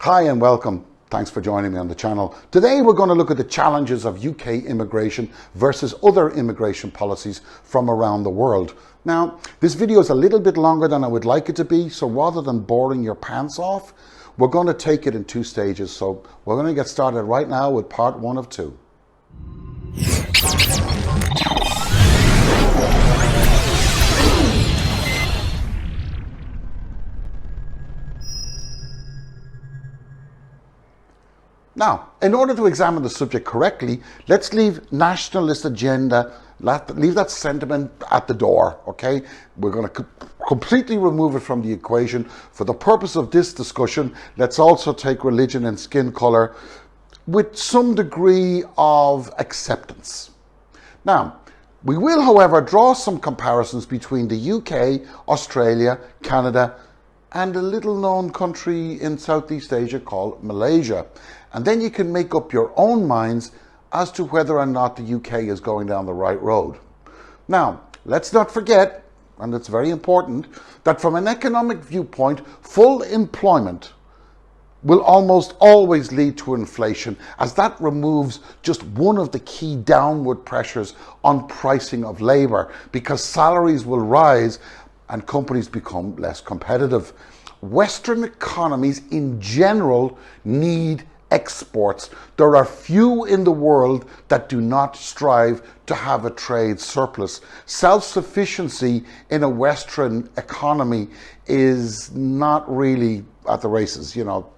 Hi and welcome. Thanks for joining me on the channel. Today we're going to look at the challenges of UK immigration versus other immigration policies from around the world. Now, this video is a little bit longer than I would like it to be, so rather than boring your pants off, we're going to take it in two stages. So we're going to get started right now with part one of two. Now, in order to examine the subject correctly, let's leave nationalist agenda, leave that sentiment at the door, okay? We're going to completely remove it from the equation. For the purpose of this discussion, let's also take religion and skin color with some degree of acceptance. Now, we will, however, draw some comparisons between the UK, Australia, Canada, and a little-known country in Southeast Asia called Malaysia. And then you can make up your own minds as to whether or not the UK is going down the right road. Now, let's not forget, and it's very important, that from an economic viewpoint, full employment will almost always lead to inflation, as that removes just one of the key downward pressures on pricing of labour, because salaries will rise and companies become less competitive. Western economies in general need exports. There are few in the world that do not strive to have a trade surplus. Self-sufficiency in a Western economy is not really at the races, you know,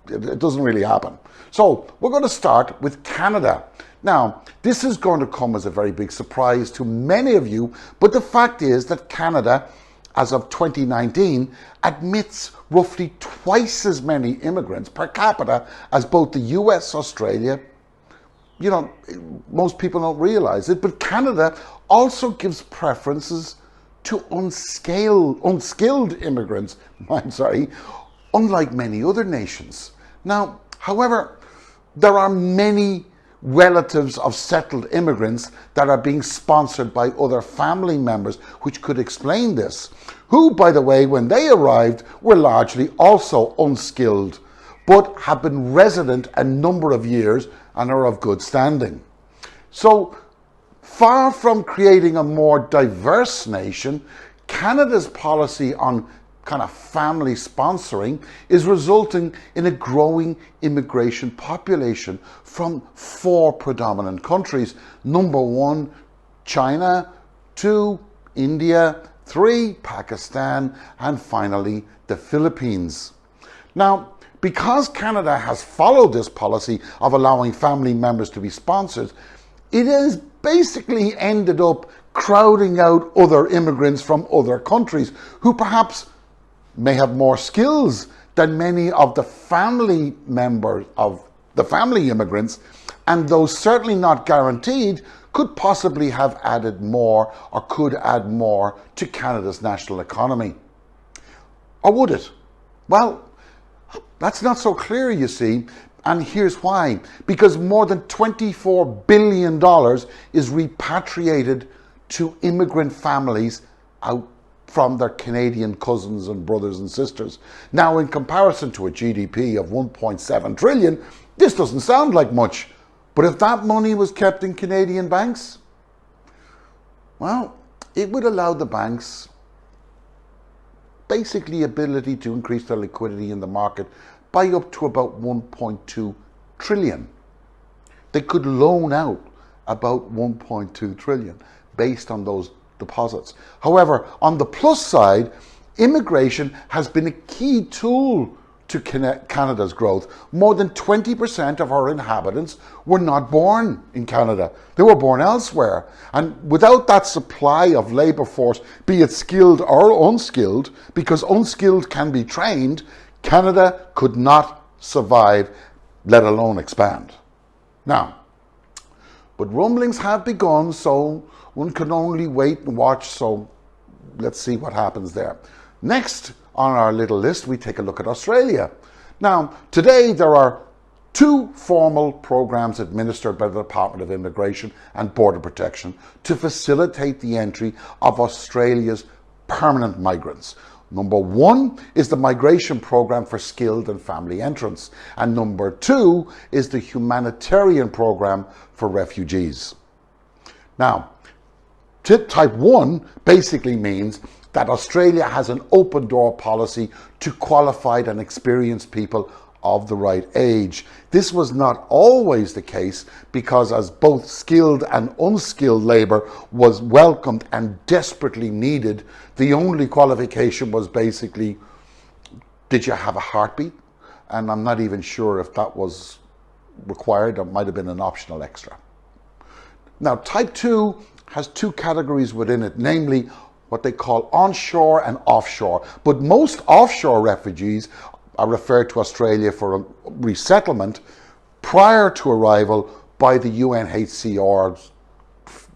it doesn't really happen. So we're going to start with Canada. Now, this is going to come as a very big surprise to many of you, but the fact is that Canada, as of 2019, admits roughly twice as many immigrants per capita as both the US, Australia. You know, most people don't realize it, but Canada also gives preferences to unskilled immigrants, unlike many other nations. Now, however, there are many relatives of settled immigrants that are being sponsored by other family members, which could explain this, who, by the way, when they arrived, were largely also unskilled, but have been resident a number of years and are of good standing. So, far from creating a more diverse nation, Canada's policy on kind of family sponsoring is resulting in a growing immigration population from four predominant countries. Number one, China; two, India; three, Pakistan; and finally, the Philippines. Now, because Canada has followed this policy of allowing family members to be sponsored, it has basically ended up crowding out other immigrants from other countries who perhaps may have more skills than many of the family members of the family immigrants, and though certainly not guaranteed, could possibly have added more or could add more to Canada's national economy. Or would it? Well, that's not so clear, you see, and here's why. Because more than $24 billion is repatriated to immigrant families out from their Canadian cousins and brothers and sisters. Now, in comparison to a GDP of 1.7 trillion, this doesn't sound like much. But if that money was kept in Canadian banks, well, it would allow the banks basically ability to increase their liquidity in the market by up to about 1.2 trillion. They could loan out about 1.2 trillion based on those deposits. However, on the plus side, immigration has been a key tool to Canada's growth. More than 20% of our inhabitants were not born in Canada. They were born elsewhere. And without that supply of labour force, be it skilled or unskilled, because unskilled can be trained, Canada could not survive, let alone expand. Now, but rumblings have begun, so one can only wait and watch, so let's see what happens there. Next on our little list, we take a look at Australia. Now, today there are two formal programs administered by the Department of Immigration and Border Protection to facilitate the entry of Australia's permanent migrants. Number one is the migration program for skilled and family entrants. And number two is the humanitarian program for refugees. Now, type 1 basically means that Australia has an open door policy to qualified and experienced people of the right age. This was not always the case, because as both skilled and unskilled labour was welcomed and desperately needed, the only qualification was basically, did you have a heartbeat? And I'm not even sure if that was required. It might have been an optional extra. Now, type 2 has two categories within it, namely what they call onshore and offshore. But most offshore refugees are referred to Australia for a resettlement prior to arrival by the UNHCR's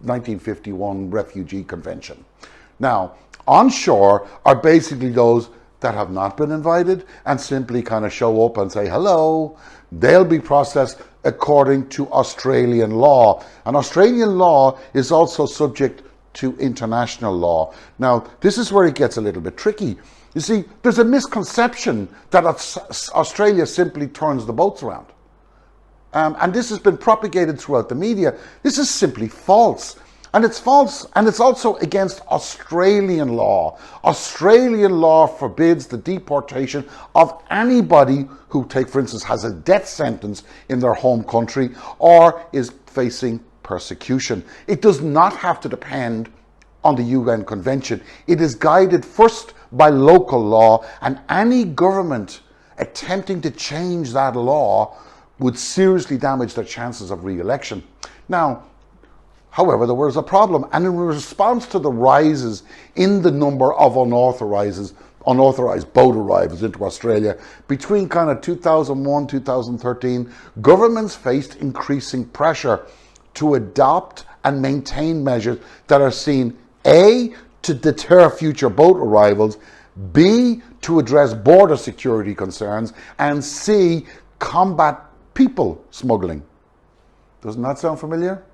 1951 Refugee Convention. Now, onshore are basically those that have not been invited and simply kind of show up and say hello. They'll be processed according to Australian law. And Australian law is also subject to international law. Now, this is where it gets a little bit tricky. You see, there's a misconception that Australia simply turns the boats around. And this has been propagated throughout the media. This is simply false. And it's false, and it's also against Australian law. Australian law forbids the deportation of anybody who, for instance, has a death sentence in their home country or is facing persecution. It does not have to depend on the UN Convention. It is guided first by local law, and any government attempting to change that law would seriously damage their chances of re-election. Now, however, there was a problem, and in response to the rises in the number of unauthorized boat arrivals into Australia between kind of 2001, 2013, governments faced increasing pressure to adopt and maintain measures that are seen, A, to deter future boat arrivals, B, to address border security concerns, and C, combat people smuggling. Doesn't that sound familiar?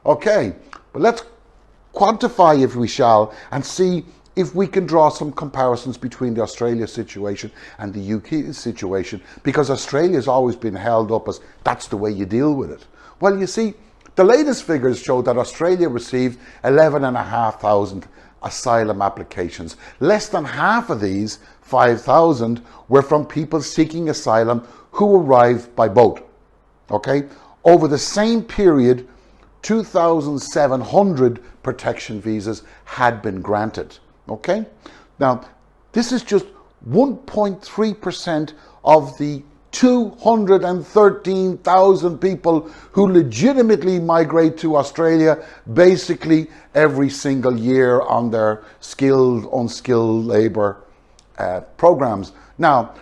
Okay, but let's quantify, if we shall, and see if we can draw some comparisons between the Australia situation and the UK situation, because Australia has always been held up as that's the way you deal with it. Well, you see, the latest figures show that Australia received 11,500 asylum applications. Less than half of these, 5,000, were from people seeking asylum who arrived by boat. Okay? Over the same period, 2,700 protection visas had been granted. Okay? Now, this is just 1.3% of the 213,000 people who legitimately migrate to Australia basically every single year on their skilled, unskilled labour programs. Now,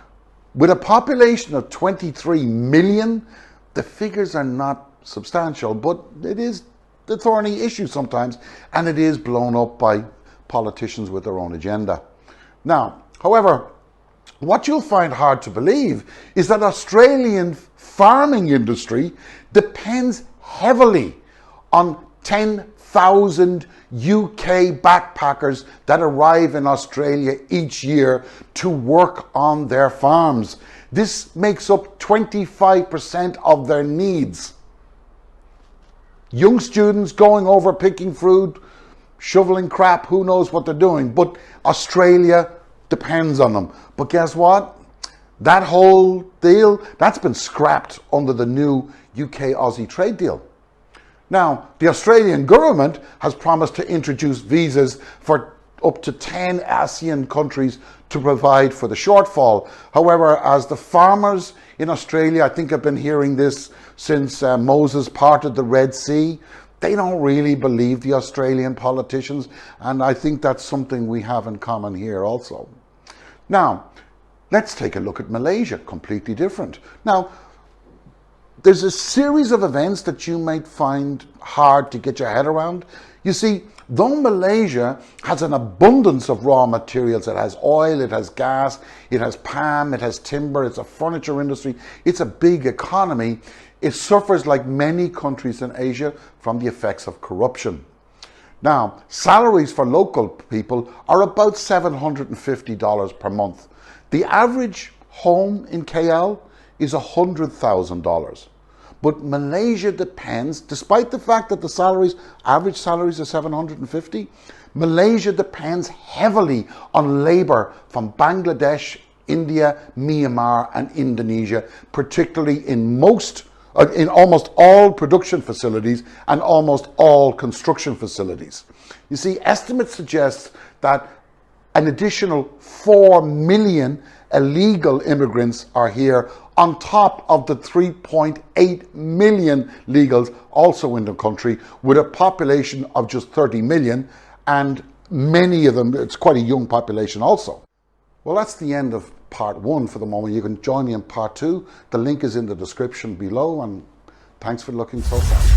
with a population of 23 million, the figures are not substantial, but it is the thorny issue sometimes, and it is blown up by politicians with their own agenda. Now, however, what you'll find hard to believe is that Australian farming industry depends heavily on 10,000 UK backpackers that arrive in Australia each year to work on their farms. This makes up 25% of their needs. Young students going over picking fruit, shoveling crap, who knows what they're doing, but Australia depends on them. But guess what? That whole deal, that's been scrapped under the new UK-Aussie trade deal. Now, the Australian government has promised to introduce visas for up to 10 ASEAN countries to provide for the shortfall. However, as the farmers in Australia, I think I've been hearing this since Moses parted the Red Sea, they don't really believe the Australian politicians, and I think that's something we have in common here also. Now, let's take a look at Malaysia, completely different. Now, there's a series of events that you might find hard to get your head around. You see, though Malaysia has an abundance of raw materials, it has oil, it has gas, it has palm, it has timber, it's a furniture industry, it's a big economy, it suffers like many countries in Asia from the effects of corruption. Now, salaries for local people are about $750 per month. The average home in KL is $100,000. But Malaysia depends, despite the fact that the average salaries are 750, Malaysia depends heavily on labor from Bangladesh, India, Myanmar and Indonesia, particularly in almost all production facilities and almost all construction facilities. You see, estimates suggest that an additional 4 million illegal immigrants are here on top of the 3.8 million legals also in the country, with a population of just 30 million, and many of them, it's quite a young population also. Well, that's the end of part 1 for the moment. You can join me in part 2. The link is in the description below, and thanks for looking so far.